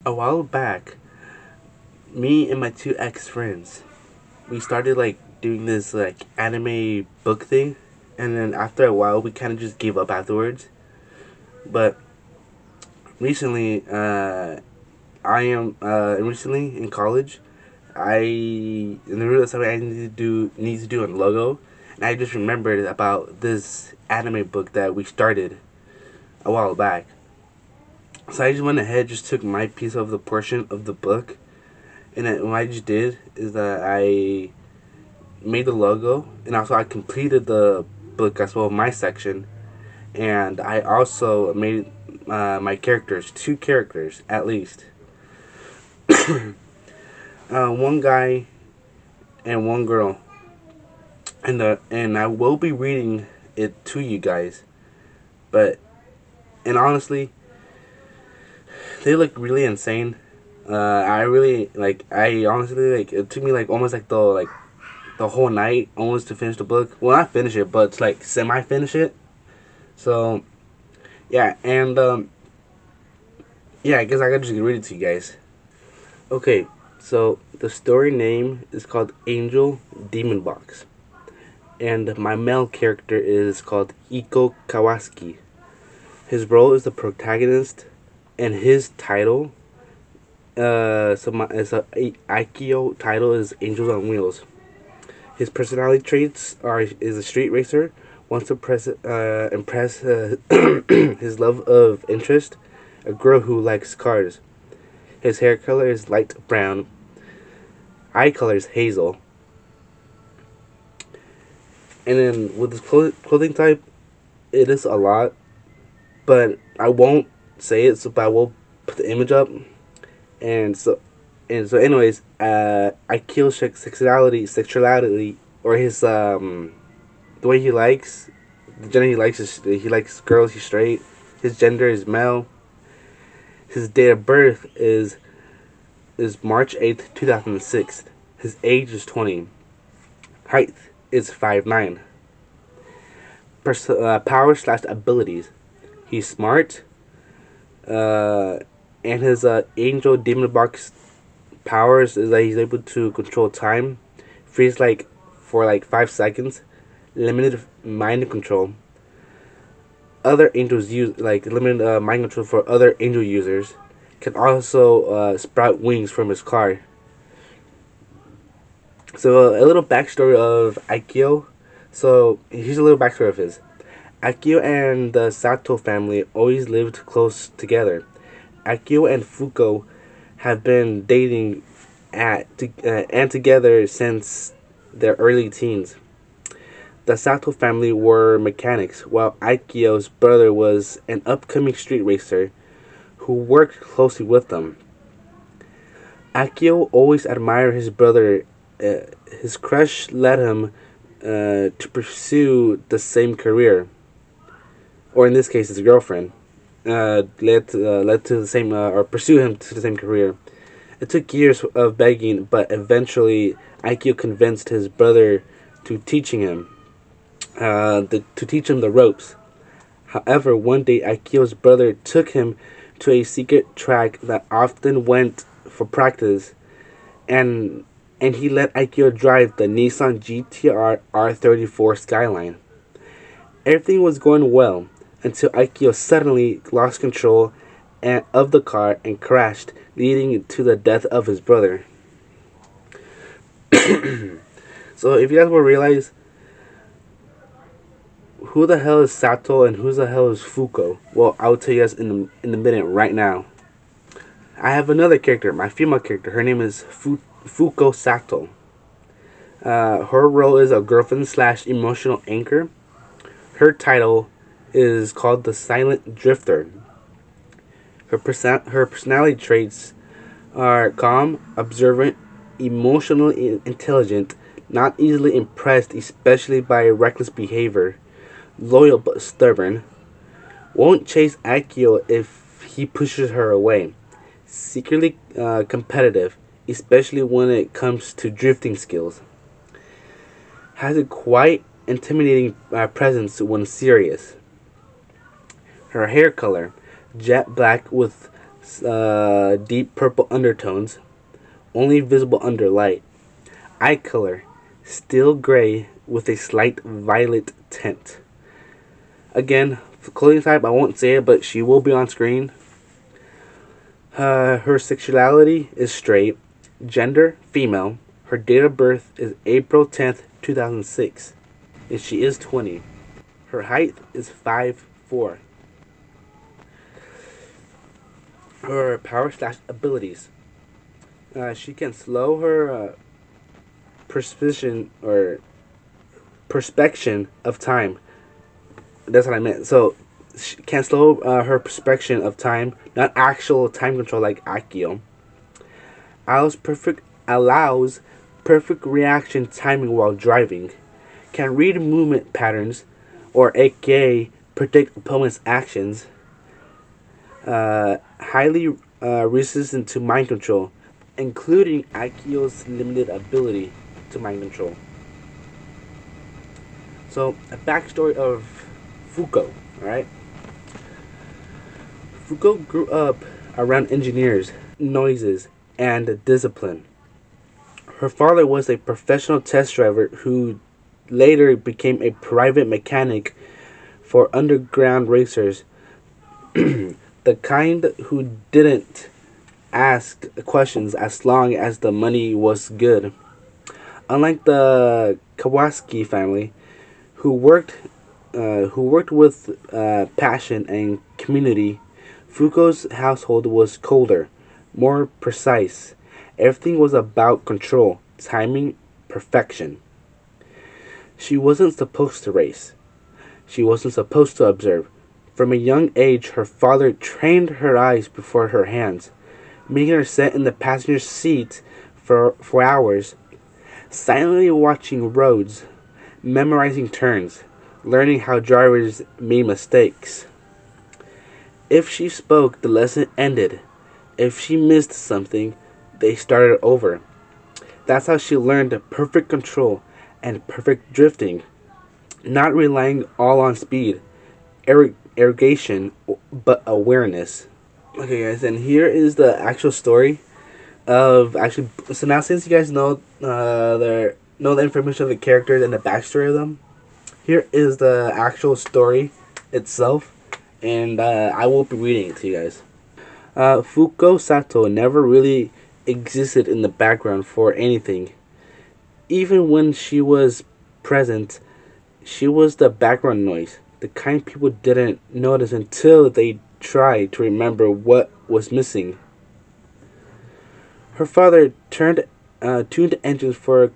A while back, me and my two ex friends, we started like doing this like anime book thing, and then after a while, we kind of just gave up afterwards. But recently, I am recently in college. I in the real something I need to do on logo, and I just remembered about this anime book that we started a while back. So I just went ahead, just took my piece of the portion of the book, and then what I just did is that I made the logo, and also I completed the book as well, my section, and I also made my characters, two characters at least, one guy and one girl, and I will be reading it to you guys, but and honestly, they look really insane. I really like. I honestly like. It took me like almost like the whole night almost to finish the book. Well, not finish it, but to like semi finish it. So yeah, and yeah, I guess I could just read it to you guys. Okay, so the story name is called Angel Demon Box, and my male character is called Iko Kawasaki. His role is the protagonist, and his title, Aikyo title is Angels on Wheels. His personality traits are is a street racer, wants to impress his love of interest, a girl who likes cars. His hair color is light brown. Eye color is hazel. And then with his clothing type, it is a lot, but I won't say it. So, but I will put the image up. And so, anyways, I kill sexuality, or his the way he likes, the gender he likes is he likes girls. He's straight. His gender is male. His date of birth is March 8th, 2006. His age is 20. Height is 5'9". Power slash abilities. He's smart. And his angel demon box powers is that he's able to control time, freeze like for like 5 seconds, limited mind control. Other angels use like limited mind control for other angel users. Can also sprout wings from his car. So a little backstory of Aikyo. So here's a little backstory of his. Akio and the Sato family always lived close together. Akio and Fuko have been dating and together since their early teens. The Sato family were mechanics, while Akio's brother was an upcoming street racer who worked closely with them. Akio always admired his brother. His crush led him to pursue the same career, or in this case, his girlfriend led to the same or pursue him to the same career. It took years of begging, but eventually Aikyo convinced his brother to to teach him the ropes. However, one day Aikyo's brother took him to a secret track that often went for practice, and he let Aikyo drive the Nissan GTR R34 Skyline. Everything was going well until Aikyo suddenly lost control of the car and crashed, leading to the death of his brother. So, if you guys will realize who the hell is Sato and who the hell is Fuko, well, I'll tell you guys in the minute right now. I have another character, my female character. Her name is Fuko Sato. Her role is a girlfriend slash emotional anchor. Her title is called the Silent Drifter. Her personality traits are calm, observant, emotionally intelligent, not easily impressed, especially by reckless behavior, loyal but stubborn, won't chase Akio if he pushes her away, secretly competitive, especially when it comes to drifting skills, has a quite intimidating presence when serious. Her hair color, jet black with deep purple undertones, only visible under light. Eye color, steel gray with a slight violet tint. Again, clothing type, I won't say it, but she will be on screen. Her sexuality is straight. Gender, female. Her date of birth is April 10th, 2006. And she is 20. Her height is 5'4". Her power slash abilities. She can slow her precision or perspection of time. That's what I meant. So she can slow her perspection of time, not actual time control like Akio. Allows perfect reaction timing while driving. Can read movement patterns, or aka predict opponent's actions. Highly resistant to mind control, including Akio's limited ability to mind control. So, a backstory of Fuko, alright? Fuko grew up around engineers, noises, and discipline. Her father was a professional test driver who later became a private mechanic for underground racers, the kind who didn't ask questions as long as the money was good. Unlike the Kawasaki family, who worked with passion and community, Fuko's household was colder, more precise. Everything was about control, timing, perfection. She wasn't supposed to race. She wasn't supposed to observe. From a young age, her father trained her eyes before her hands, making her sit in the passenger seat for hours, silently watching roads, memorizing turns, learning how drivers made mistakes. If she spoke, the lesson ended. If she missed something, they started over. That's how she learned perfect control and perfect drifting, not relying all on speed, irrigation, but awareness. Okay, guys, and here is the actual story of actually. So now, since you guys know the information of the characters and the backstory of them, here is the actual story itself, and I will be reading it to you guys. Fuko Sato never really existed in the background for anything. Even when she was present, she was the background noise, the kind people didn't notice until they tried to remember what was missing. Her father tuned engines for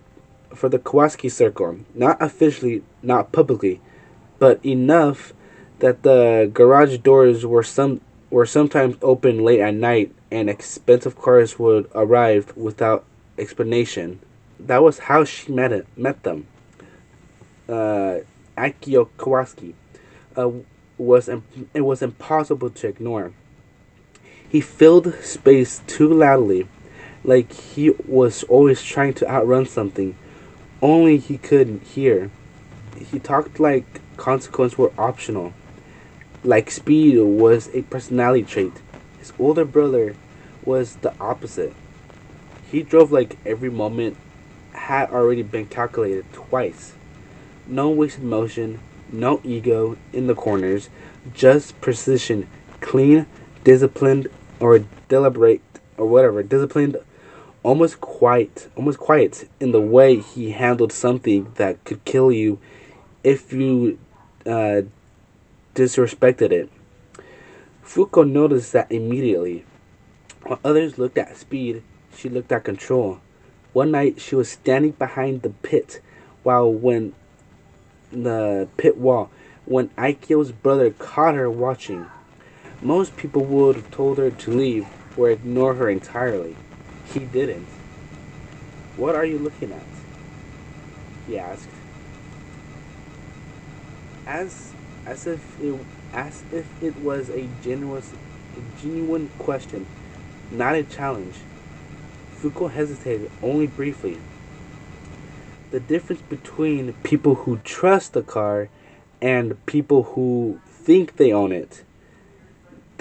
the Kawasaki Circle, not officially, not publicly, but enough that the garage doors were sometimes open late at night and expensive cars would arrive without explanation. That was how she met them. Akio Kawasaki uh, it was impossible to ignore. He filled space too loudly, like he was always trying to outrun something only he couldn't hear. He talked like consequences were optional, like speed was a personality trait. His older brother was the opposite. He drove like every moment had already been calculated twice. No wasted motion, no ego in the corners, just precision, clean, disciplined, or deliberate, or whatever, disciplined, almost quiet in the way he handled something that could kill you if you uh, disrespected it. Fuko noticed that immediately. While others looked at speed, she looked at control. One night, she was standing behind the pit, while when the pit wall, when Aikio's brother caught her watching. Most people would have told her to leave or ignore her entirely. He didn't. "What are you looking at?" he asked, as as if it was a genuine question, not a challenge. Fuko hesitated only briefly. The difference between people who trust the car and people who think they own it.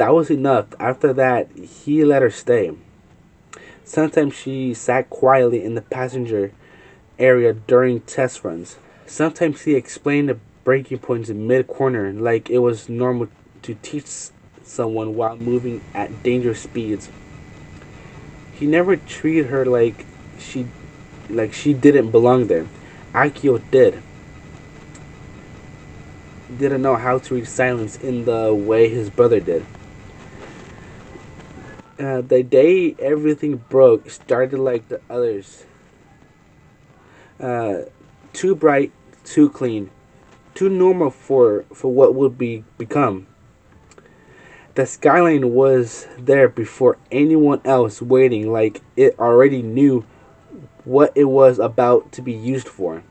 That was enough. After that, he let her stay. Sometimes she sat quietly in the passenger area during test runs. Sometimes he explained the breaking points in mid corner like it was normal to teach someone while moving at dangerous speeds. He never treated her she she didn't belong there. Akio did. Didn't know how to read silence in the way his brother did. The day everything broke started like the others. Uh, Too bright, too clean, too normal for what would become. The skyline was there before anyone else waiting like it already knew what it was about to be used for.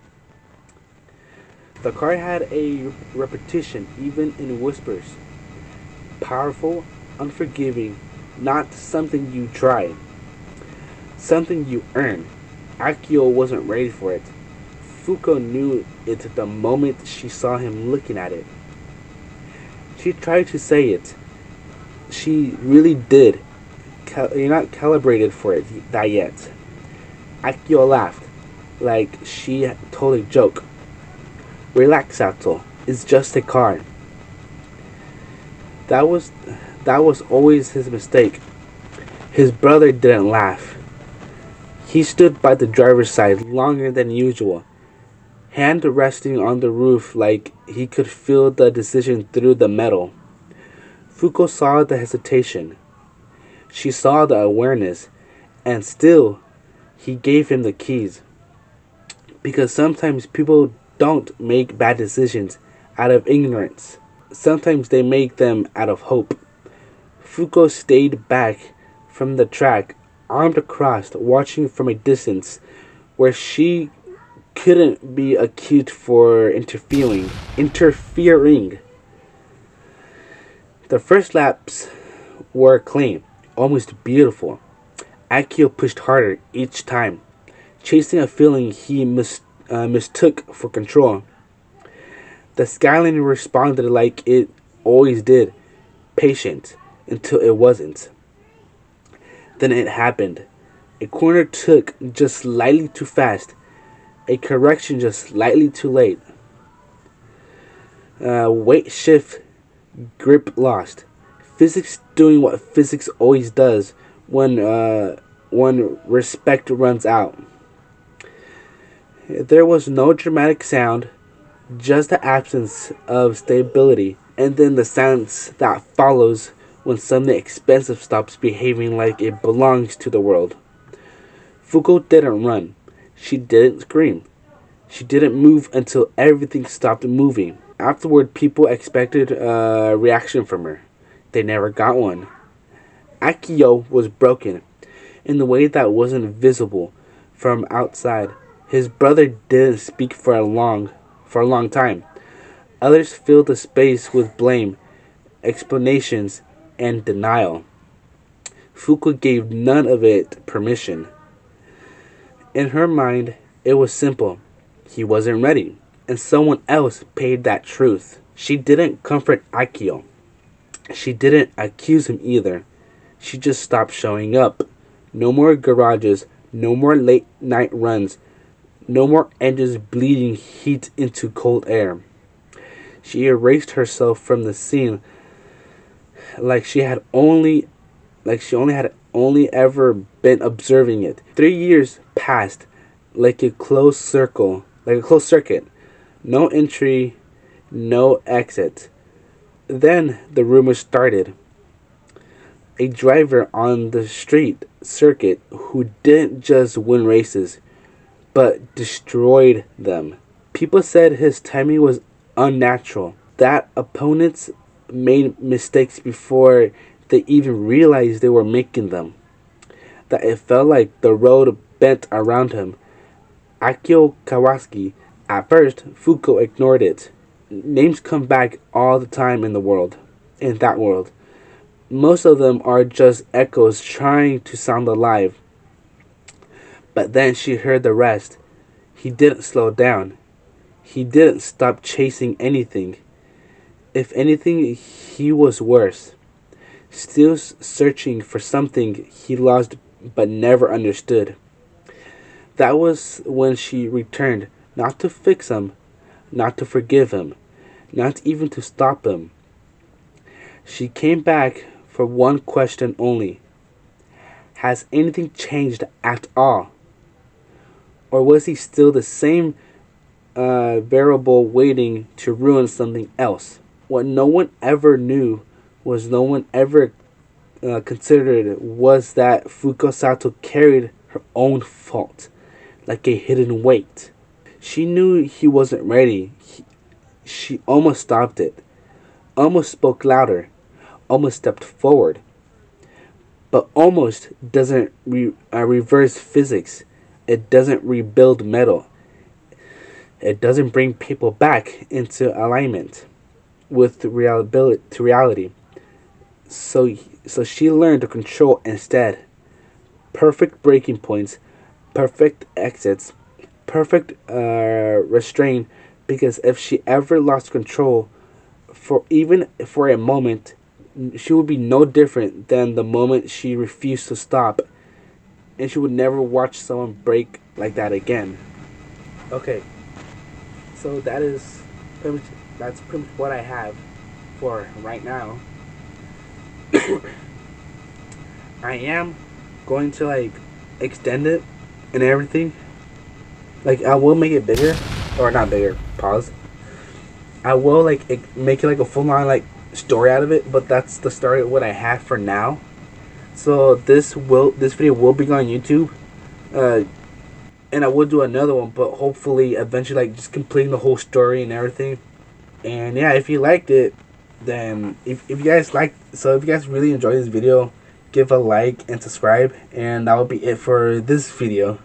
The car had a repetition, even in whispers. Powerful, unforgiving, not something you try, something you earn. Akio wasn't ready for it. Fuko knew it the moment she saw him looking at it. She tried to say it. She really did. You're not calibrated for it that yet. Akio laughed, like she told a joke. Relax, Sato. It's just a car. That was that was always his mistake. His brother didn't laugh. He stood by the driver's side longer than usual, hand resting on the roof like he could feel the decision through the metal. Fuko saw the hesitation. She saw the awareness, and still, he gave him the keys. Because sometimes people don't make bad decisions out of ignorance. Sometimes they make them out of hope. Fuko stayed back from the track, armed across, watching from a distance where she couldn't be accused for interfering. The first laps were clean, almost beautiful. Akio pushed harder each time, chasing a feeling he mistook for control. The skyline responded like it always did, patient, until it wasn't. Then it happened. A corner took just slightly too fast, a correction just slightly too late. Weight shift, grip lost. Physics doing what physics always does when respect runs out. There was no dramatic sound, just the absence of stability, and then the silence that follows when something expensive stops behaving like it belongs to the world. Fuko didn't run. She didn't scream. She didn't move until everything stopped moving. Afterward, people expected a reaction from her. They never got one. Akio was broken in a way that wasn't visible from outside. His brother didn't speak for a long time. Others filled the space with blame, explanations, and denial. Fuko gave none of it permission. In her mind, it was simple. He wasn't ready, and someone else paid that truth. She didn't comfort Akio. She didn't accuse him either. She just stopped showing up. No more garages, no more late night runs, no more engines bleeding heat into cold air. She erased herself from the scene like she only ever been observing it. 3 years passed like a closed circuit. No entry, no exit. Then the rumors started. A driver on the street circuit who didn't just win races, but destroyed them. People said his timing was unnatural, that opponents made mistakes before they even realized they were making them, that it felt like the road bent around him. Akio Kawasaki. At first, Fuko ignored it. Names come back all the time in that world. Most of them are just echoes trying to sound alive. But then she heard the rest. He didn't slow down. He didn't stop chasing anything. If anything, he was worse. still searching for something he lost but never understood. That was when she returned, not to fix him, not to forgive him, not even to stop him. She came back for one question only. Has anything changed at all? Or was he still the same variable waiting to ruin something else? What no one ever knew was no one ever considered was that Fuko Sato carried her own fault like a hidden weight. She knew he wasn't ready. She almost stopped it, almost spoke louder, almost stepped forward. But almost doesn't reverse physics. It doesn't rebuild metal. It doesn't bring people back into alignment with reality. So she learned to control instead. Perfect breaking points, perfect exits, perfect restraint. Because if she ever lost control, for even for a moment, she would be no different than the moment she refused to stop, and she would never watch someone break like that again. Okay, so that's pretty much what I have for right now. I am going to like extend it and everything. Like I will make it bigger, or not bigger. Pause. I will like make it like a full on like story out of it, but that's the story of what I have for now. So this video will be on YouTube, uh, and I will do another one, but hopefully eventually like just completing the whole story and everything. And yeah, if you liked it, then if you guys if you guys really enjoyed this video, give a like and subscribe, and that will be it for this video.